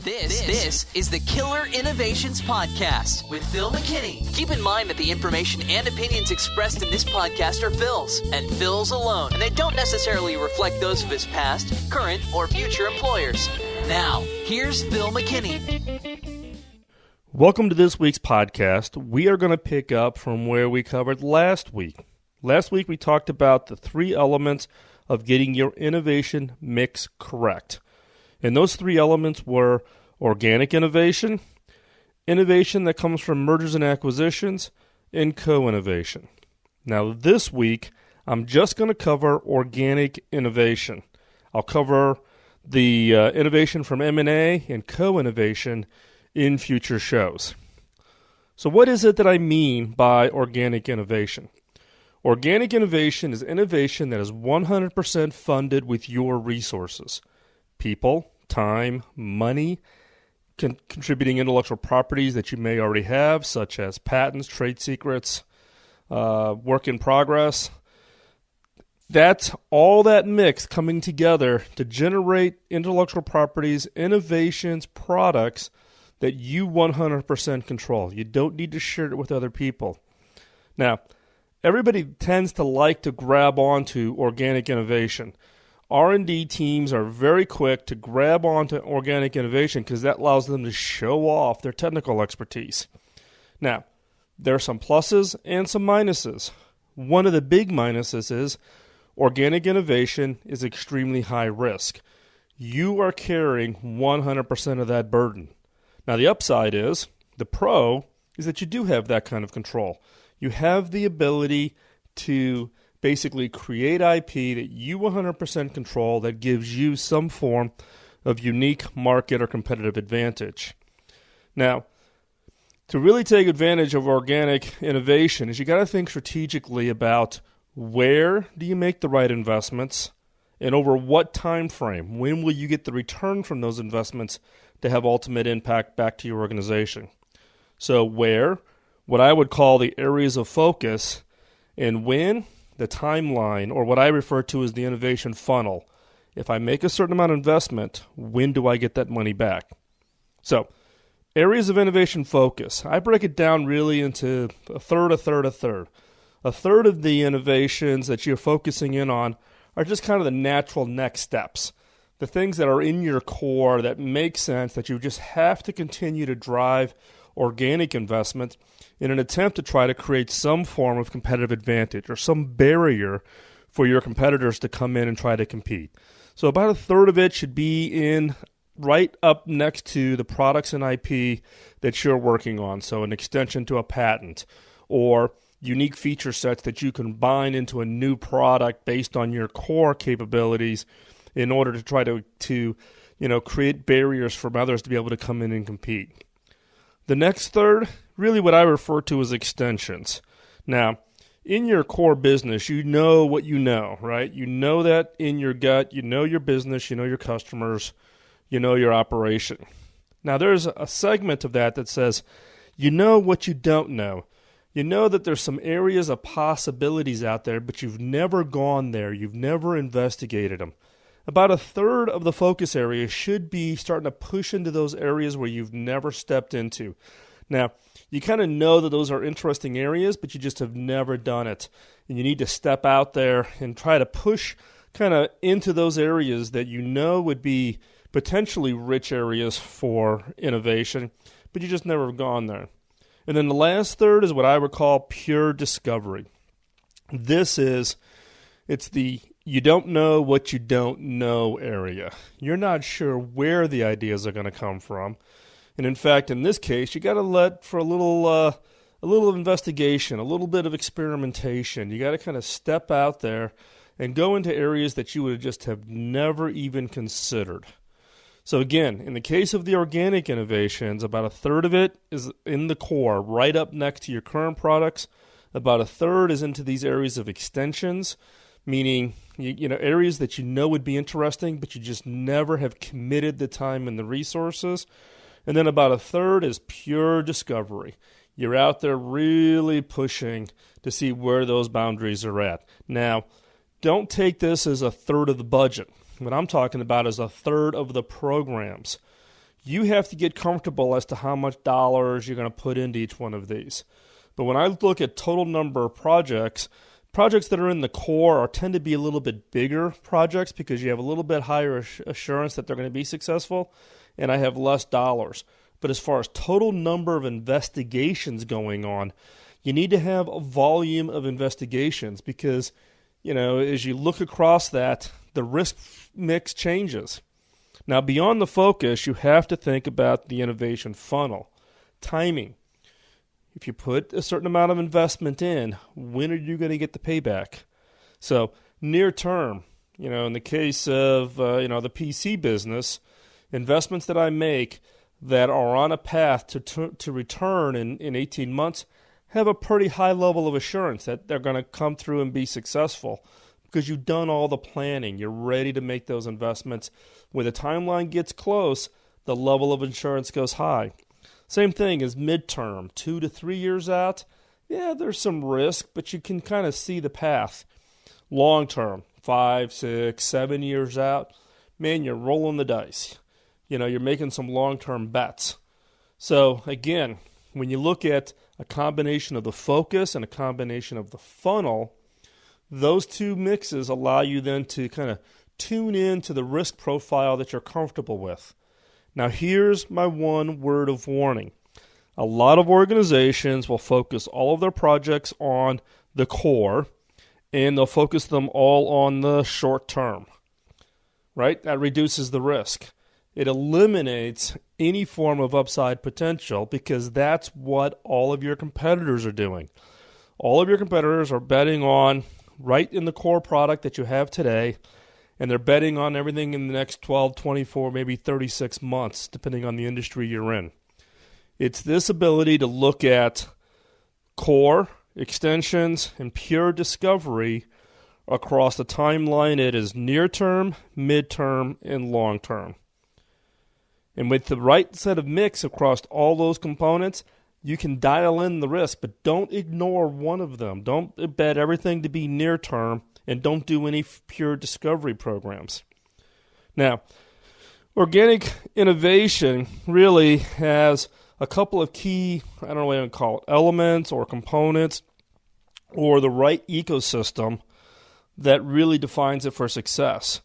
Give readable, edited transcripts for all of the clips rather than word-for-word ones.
This is the Killer Innovations Podcast with Phil McKinney. Keep in mind that the information and opinions expressed in this podcast are Phil's, and Phil's alone, and they don't necessarily reflect those of his past, current, or future employers. Now, here's Phil McKinney. Welcome to this week's podcast. We are going to pick up from where we covered last week. Last week we talked about the three elements of getting your innovation mix correct. And those three elements were organic innovation, innovation that comes from mergers and acquisitions, and co-innovation. Now this week, I'm just going to cover organic innovation. I'll cover the innovation from M&A and co-innovation in future shows. So what is it that I mean by organic innovation? Organic innovation is innovation that is 100% funded with your resources. People, time, money, contributing intellectual properties that you may already have, such as patents, trade secrets, work in progress. That's all that mix coming together to generate intellectual properties, innovations, products that you 100% control. You don't need to share it with other people. Now, everybody tends to like to grab onto organic innovation. R&D teams are very quick to grab onto organic innovation because that allows them to show off their technical expertise. Now, there are some pluses and some minuses. One of the big minuses is organic innovation is extremely high risk. You are carrying 100% of that burden. Now, the upside is, the pro, is that you do have that kind of control. You have the ability to basically create IP that you 100% control that gives you some form of unique market or competitive advantage. Now, to really take advantage of organic innovation is you got to think strategically about where do you make the right investments and over what time frame. When will you get the return from those investments to have ultimate impact back to your organization? So where, what I would call the areas of focus, and when, the timeline, or what I refer to as the innovation funnel. If I make a certain amount of investment, when do I get that money back? So, areas of innovation focus. I break it down really into a third. A third of the innovations that you're focusing in on are just kind of the natural next steps. The things that are in your core that make sense, that you just have to continue to drive organic investment in an attempt to try to create some form of competitive advantage or some barrier for your competitors to come in and try to compete. So about a third of it should be in right up next to the products and IP that you're working on. So an extension to a patent or unique feature sets that you can bind into a new product based on your core capabilities in order to try to create barriers for others to be able to come in and compete. The next third, really what I refer to as extensions. Now, in your core business, you know what you know, right? You know that in your gut, you know your business, you know your customers, you know your operation. Now, there's a segment of that says, you know what you don't know. You know that there's some areas of possibilities out there, but you've never gone there. You've never investigated them. About a third of the focus area should be starting to push into those areas where you've never stepped into. Now, you kind of know that those are interesting areas, but you just have never done it. And you need to step out there and try to push kind of into those areas that you know would be potentially rich areas for innovation, but you just never have gone there. And then the last third is what I would call pure discovery. It's the you don't know what you don't know area. You're not sure where the ideas are going to come from. And in fact, in this case, you got to let for a little investigation, a little bit of experimentation. You got to kind of step out there and go into areas that you would just have never even considered. So again, in the case of the organic innovations, about a third of it is in the core, right up next to your current products. About a third is into these areas of extensions, meaning areas that you know would be interesting, but you just never have committed the time and the resources. And then about a third is pure discovery. You're out there really pushing to see where those boundaries are at. Now, don't take this as a third of the budget. What I'm talking about is a third of the programs. You have to get comfortable as to how much dollars you're going to put into each one of these. But when I look at total number of projects that are in the core tend to be a little bit bigger projects because you have a little bit higher assurance that they're going to be successful, and I have less dollars. But as far as total number of investigations going on, you need to have a volume of investigations because, as you look across that, the risk mix changes. Now, beyond the focus, you have to think about the innovation funnel, timing. If you put a certain amount of investment in, when are you going to get the payback? So near term, in the case of the PC business, investments that I make that are on a path to return in 18 months have a pretty high level of assurance that they're going to come through and be successful because you've done all the planning. You're ready to make those investments. When the timeline gets close, the level of insurance goes high. Same thing as midterm, 2 to 3 years out. Yeah, there's some risk, but you can kind of see the path. Long term, 5, 6, 7 years out, man, you're rolling the dice. You're making some long-term bets. So again, when you look at a combination of the focus and a combination of the funnel, those two mixes allow you then to kind of tune in to the risk profile that you're comfortable with. Now, here's my one word of warning. A lot of organizations will focus all of their projects on the core, and they'll focus them all on the short term, right? That reduces the risk. It eliminates any form of upside potential because that's what all of your competitors are doing. All of your competitors are betting on right in the core product that you have today, and they're betting on everything in the next 12, 24, maybe 36 months, depending on the industry you're in. It's this ability to look at core, extensions, and pure discovery across the timeline. It is near-term, mid-term, and long-term. And with the right set of mix across all those components, you can dial in the risk, but don't ignore one of them. Don't bet everything to be near-term, and don't do any pure discovery programs. Now, organic innovation really has a couple of key, I don't know what I would call it, elements or components or the right ecosystem that really defines it for success.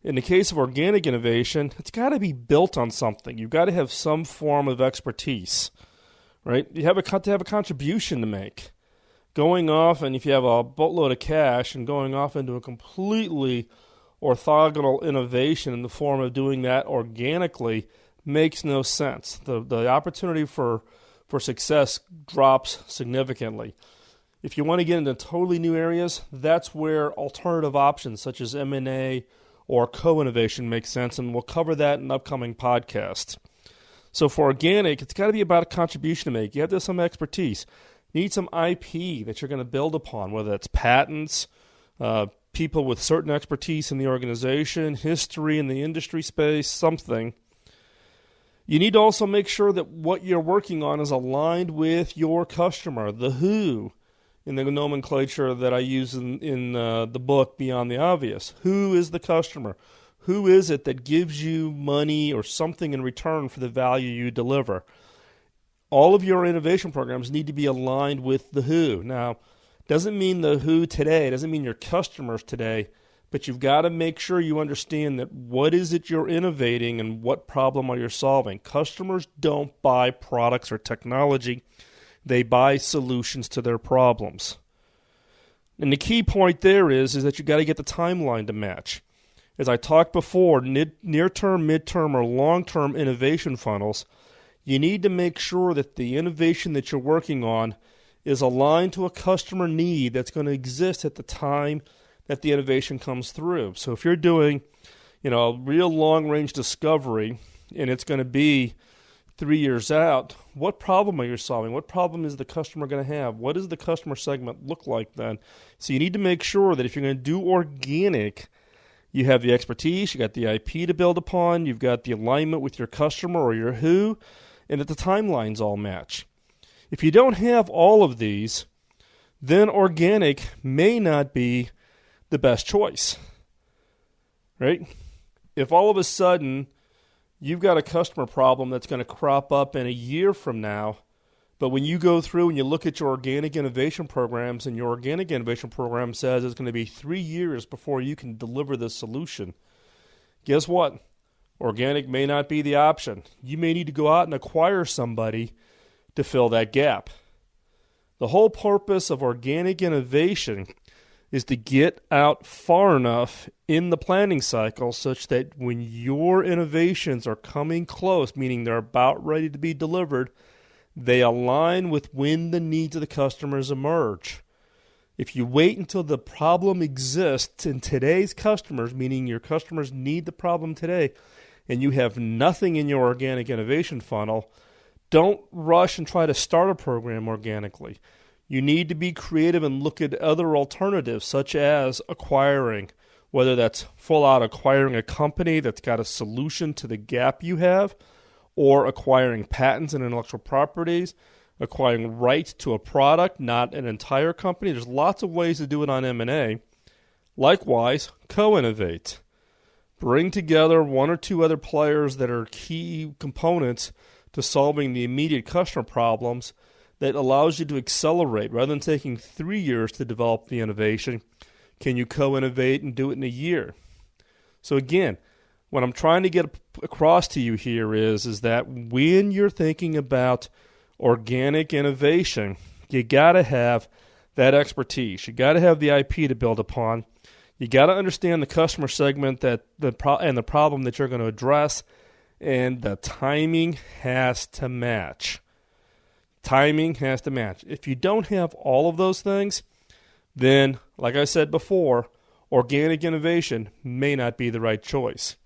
In the case of organic innovation, it's got to be built on something. You've got to have some form of expertise, right? You have to have a contribution to make. Going off, and if you have a boatload of cash and going off into a completely orthogonal innovation in the form of doing that organically makes no sense. The opportunity for success drops significantly. If you want to get into totally new areas, that's where alternative options such as M&A or co-innovation makes sense, and we'll cover that in upcoming podcasts. So for organic, it's got to be about a contribution to make. You have to have some expertise. You need some IP that you're going to build upon, whether that's patents, people with certain expertise in the organization, history in the industry space, something. You need to also make sure that what you're working on is aligned with your customer, the who, in the nomenclature that I use in the book Beyond the Obvious. Who is the customer? Who is it that gives you money or something in return for the value you deliver? All of your innovation programs need to be aligned with the who. Now, doesn't mean the who today, doesn't mean your customers today, but you've got to make sure you understand that what is it you're innovating and what problem are you solving. Customers don't buy products or technology. They buy solutions to their problems. And the key point there is that you've got to get the timeline to match. As I talked before, near-term, mid-term, or long-term innovation funnels, you need to make sure that the innovation that you're working on is aligned to a customer need that's going to exist at the time that the innovation comes through. So if you're doing, a real long-range discovery and it's going to be 3 years out, what problem are you solving? What problem is the customer going to have? What does the customer segment look like then? So you need to make sure that if you're going to do organic, you have the expertise, you got the IP to build upon, you've got the alignment with your customer or your who, and that the timelines all match. If you don't have all of these, then organic may not be the best choice, right? If all of a sudden you've got a customer problem that's going to crop up in a year from now. But when you go through and you look at your organic innovation programs, and your organic innovation program says it's going to be 3 years before you can deliver this solution, guess what? Organic may not be the option. You may need to go out and acquire somebody to fill that gap. The whole purpose of organic innovation is to get out far enough in the planning cycle such that when your innovations are coming close, meaning they're about ready to be delivered, they align with when the needs of the customers emerge. If you wait until the problem exists in today's customers, meaning your customers need the problem today, and you have nothing in your organic innovation funnel, don't rush and try to start a program organically. You need to be creative and look at other alternatives, such as acquiring, whether that's full out acquiring a company that's got a solution to the gap you have, or acquiring patents and intellectual properties, acquiring rights to a product, not an entire company. There's lots of ways to do it on M&A. Likewise, co-innovate. Bring together one or two other players that are key components to solving the immediate customer problems that allows you to accelerate. Rather than taking 3 years to develop the innovation, can you co-innovate and do it in a year? So again, what I'm trying to get across to you here is that when you're thinking about organic innovation, you got to have that expertise. You got to have the IP to build upon. You got to understand the customer segment and the problem that you're going to address, and the timing has to match. Timing has to match. If you don't have all of those things, then, like I said before, organic innovation may not be the right choice.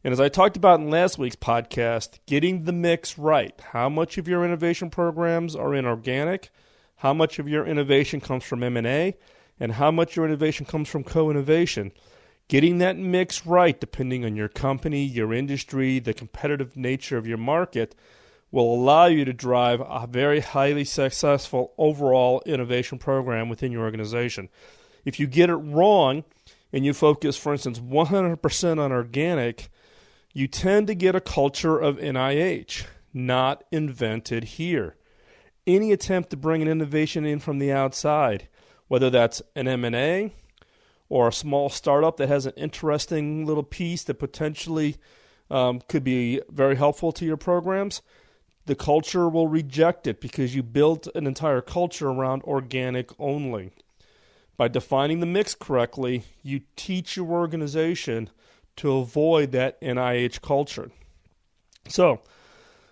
And as I talked about in last week's podcast, getting the mix right. How much of your innovation programs are in organic? How much of your innovation comes from M&A? And how much of your innovation comes from co-innovation? Getting that mix right, depending on your company, your industry, the competitive nature of your market, will allow you to drive a very highly successful overall innovation program within your organization. If you get it wrong and you focus, for instance, 100% on organic, you tend to get a culture of NIH, not invented here. Any attempt to bring an innovation in from the outside, whether that's an M&A or a small startup that has an interesting little piece that potentially could be very helpful to your programs, the culture will reject it because you built an entire culture around organic only. By defining the mix correctly, you teach your organization to avoid that NIH culture. So,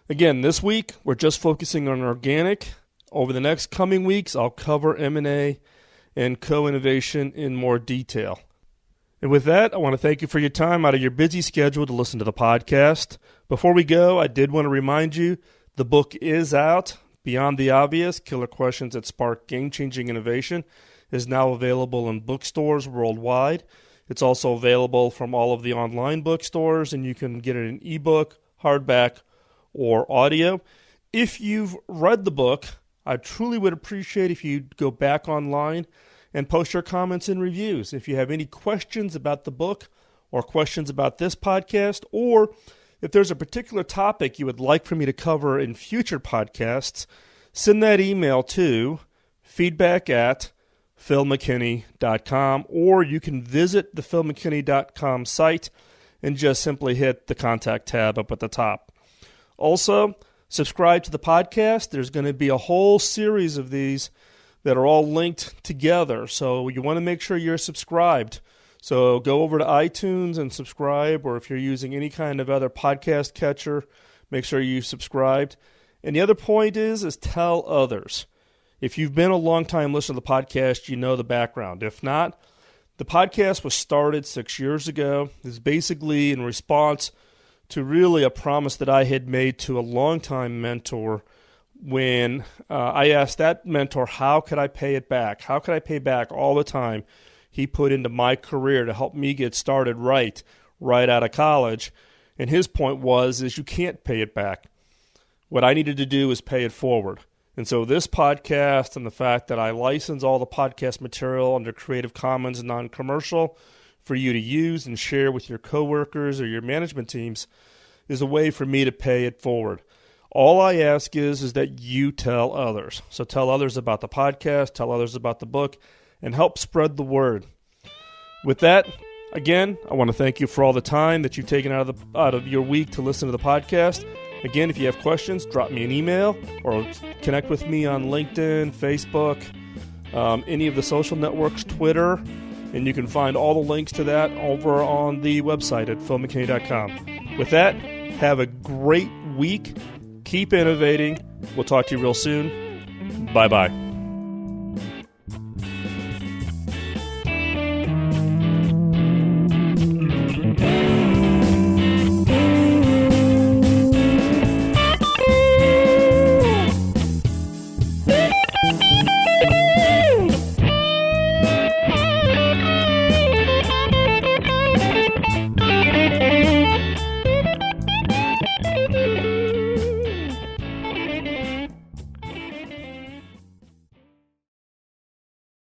again, this week we're just focusing on organic. Over the next coming weeks, I'll cover M&A and co-innovation in more detail. And with that, I want to thank you for your time out of your busy schedule to listen to the podcast. Before we go, I did want to remind you the book is out. Beyond the Obvious, Killer Questions That Spark Game-Changing Innovation is now available in bookstores worldwide. It's also available from all of the online bookstores, and you can get it in ebook, hardback, or audio. If you've read the book, I truly would appreciate if you'd go back online and post your comments and reviews. If you have any questions about the book or questions about this podcast, or if there's a particular topic you would like for me to cover in future podcasts, send that email to feedback@philmckinney.com, or you can visit the philmckinney.com site and just simply hit the contact tab up at the top. Also, subscribe to the podcast. There's going to be a whole series of these that are all linked together, so you want to make sure you're subscribed. So go over to iTunes and subscribe, or if you're using any kind of other podcast catcher, make sure you subscribed. And the other point is tell others. If you've been a long-time listener to the podcast, you know the background. If not, the podcast was started 6 years ago. It's basically in response to really a promise that I had made to a longtime mentor when I asked that mentor, how could I pay it back? How could I pay back all the time he put into my career to help me get started right out of college? And his point is you can't pay it back. What I needed to do is pay it forward. And so this podcast and the fact that I license all the podcast material under Creative Commons non-commercial for you to use and share with your coworkers or your management teams is a way for me to pay it forward. All I ask is that you tell others. So tell others about the podcast, tell others about the book, and help spread the word. With that, again, I want to thank you for all the time that you've taken out of your week to listen to the podcast. Again, if you have questions, drop me an email or connect with me on LinkedIn, Facebook, any of the social networks, Twitter, and you can find all the links to that over on the website at philmckinney.com. With that, have a great week. Keep innovating. We'll talk to you real soon. Bye-bye.